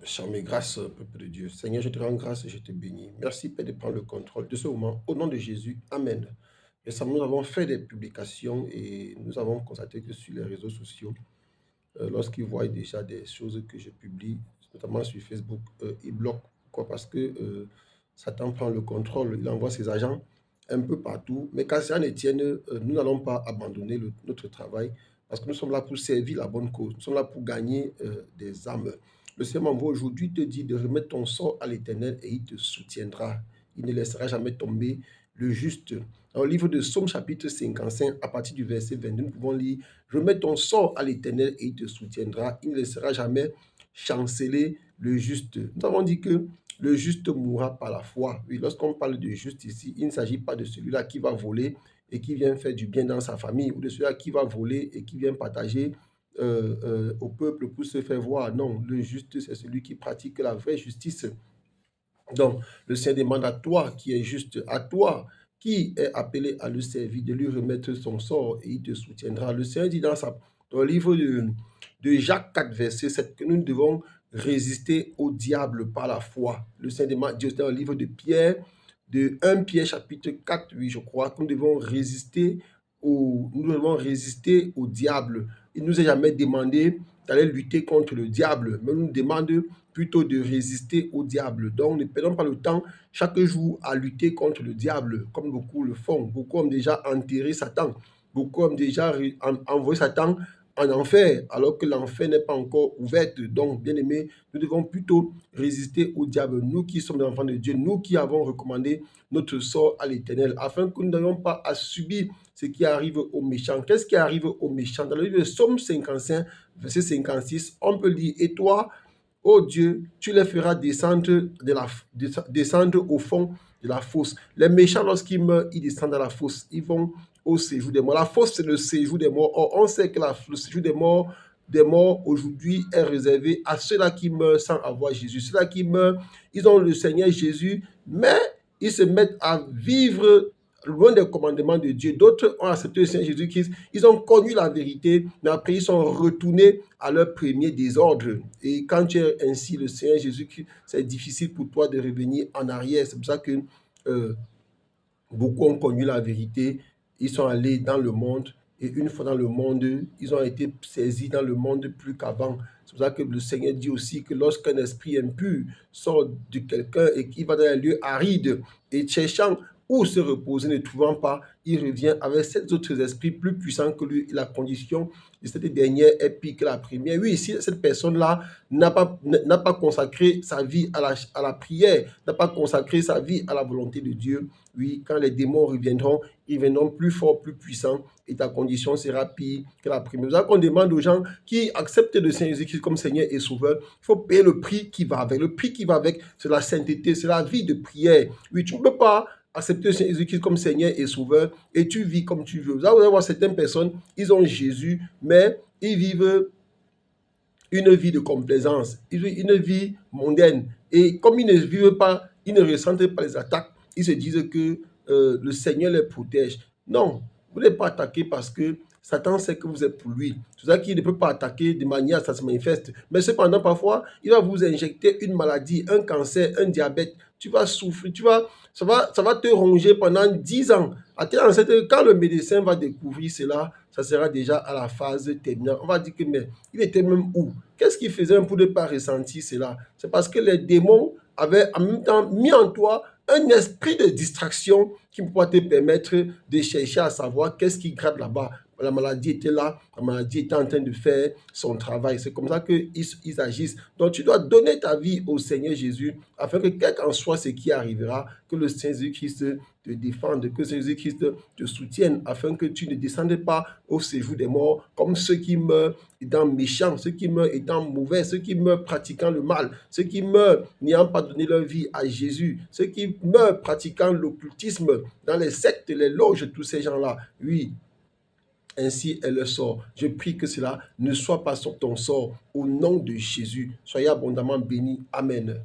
Chant mes grâces, peuple de Dieu. Seigneur, je te rends grâce et je te bénis. Merci, Père, de prendre le contrôle de ce moment. Au nom de Jésus, Amen. Récemment, nous avons fait des publications et nous avons constaté que sur les réseaux sociaux, lorsqu'ils voient déjà des choses que je publie, notamment sur Facebook, ils bloquent. Pourquoi? Parce que Satan prend le contrôle, il envoie ses agents un peu partout. Mais qu'à cela ne tienne, nous n'allons pas abandonner notre travail parce que nous sommes là pour servir la bonne cause. Nous sommes là pour gagner des âmes. Le Seigneur m'envoie aujourd'hui te dit de remettre ton sort à l'Éternel et il te soutiendra. Il ne laissera jamais tomber le juste. Dans le livre de Psaume chapitre 55, à partir du verset 22, nous pouvons lire: remets ton sort à l'Éternel et il te soutiendra. Il ne laissera jamais chanceler le juste. Nous avons dit que le juste mourra par la foi. Oui, lorsqu'on parle de juste ici, il ne s'agit pas de celui-là qui va voler et qui vient faire du bien dans sa famille, ou de celui-là qui va voler et qui vient partager au peuple pour se faire voir. Non, le juste, c'est celui qui pratique la vraie justice. Donc, le Seigneur demande à toi qui es juste, à toi qui est appelé à le servir, de lui remettre son sort et il te soutiendra. Le Seigneur dit dans le livre de Jacques 4, verset 7, que nous devons résister au diable par la foi. Le Seigneur demande, Dieu, dans le livre de Pierre, de 1 Pierre chapitre 4, oui, je crois, que nous devons résister au diable. Il ne nous est jamais demandé d'aller lutter contre le diable, mais nous demande plutôt de résister au diable. Donc, ne perdons pas le temps chaque jour à lutter contre le diable, comme beaucoup le font. Beaucoup ont déjà enterré Satan. Beaucoup ont déjà envoyé Satan en enfer, alors que l'enfer n'est pas encore ouvert. Donc, bien aimé, nous devons plutôt résister au diable. Nous qui sommes des enfants de Dieu, nous qui avons recommandé notre sort à l'Éternel, afin que nous n'ayons pas à subir ce qui arrive aux méchants. Qu'est-ce qui arrive aux méchants? Dans le livre de Psaume 55, verset 56, on peut lire: et toi, ô Dieu, tu les feras descendre au fond de la fosse. Les méchants, lorsqu'ils meurent, ils descendent dans la fosse. Ils vont au séjour des morts. La fosse, c'est le séjour des morts. Or, on sait que le séjour des morts aujourd'hui est réservé à ceux-là qui meurent sans avoir Jésus. Ceux-là qui meurent, ils ont le Seigneur Jésus, mais ils se mettent à vivre loin des commandements de Dieu. D'autres ont accepté le Seigneur Jésus-Christ. Ils ont connu la vérité, mais après ils sont retournés à leur premier désordre. Et quand tu es ainsi le Seigneur Jésus-Christ, c'est difficile pour toi de revenir en arrière. C'est pour ça que euh, beaucoup ont connu la vérité. Ils sont allés dans le monde. Et une fois dans le monde, ils ont été saisis dans le monde plus qu'avant. C'est pour ça que le Seigneur dit aussi que lorsqu'un esprit impur sort de quelqu'un et qu'il va dans un lieu aride et cherchant où se reposer, ne trouvant pas, il revient avec sept autres esprits plus puissants que lui. La condition de cette dernière est pire que la première. Oui, si cette personne-là n'a pas consacré sa vie à la prière, n'a pas consacré sa vie à la volonté de Dieu, oui, quand les démons reviendront, ils viendront plus forts, plus puissants, et ta condition sera pire que la première. C'est ça qu'on demande aux gens qui acceptent le Seigneur Jésus-Christ comme Seigneur et Sauveur, il faut payer le prix qui va avec. Le prix qui va avec, c'est la sainteté, c'est la vie de prière. Oui, tu ne peux pas accepter le Seigneur Jésus-Christ comme Seigneur et Sauveur et tu vis comme tu veux. Vous allez voir certaines personnes, ils ont Jésus, mais ils vivent une vie de complaisance, ils vivent une vie mondaine. Et comme ils ne vivent pas, ils ne ressentent pas les attaques, ils se disent que le Seigneur les protège. Non, vous n'êtes pas attaqué parce que Satan sait que vous êtes pour lui. C'est ça qu'il ne peut pas attaquer de manière à ça se manifeste. Mais cependant, parfois, il va vous injecter une maladie, un cancer, un diabète. Tu vas souffrir, ça va te ronger pendant 10 ans. Quand le médecin va découvrir cela, ça sera déjà à la phase terminale. On va dire que, mais il était même où? Qu'est-ce qu'il faisait pour ne pas ressentir cela? C'est parce que les démons avaient en même temps mis en toi un esprit de distraction qui pourra te permettre de chercher à savoir qu'est-ce qui gratte là-bas. La maladie était là, la maladie était en train de faire son travail. C'est comme ça qu'ils agissent. Donc tu dois donner ta vie au Seigneur Jésus afin que quel qu'en soit ce qui arrivera, que le Seigneur Jésus-Christ te défende, que Jésus-Christ te soutienne afin que tu ne descendes pas au séjour des morts comme ceux qui meurent étant méchants, ceux qui meurent étant mauvais, ceux qui meurent pratiquant le mal, ceux qui meurent n'ayant pas donné leur vie à Jésus, ceux qui meurent pratiquant l'occultisme dans les sectes, les loges, tous ces gens-là. Oui, ainsi est le sort. Je prie que cela ne soit pas ton sort au nom de Jésus. Soyez abondamment bénis. Amen.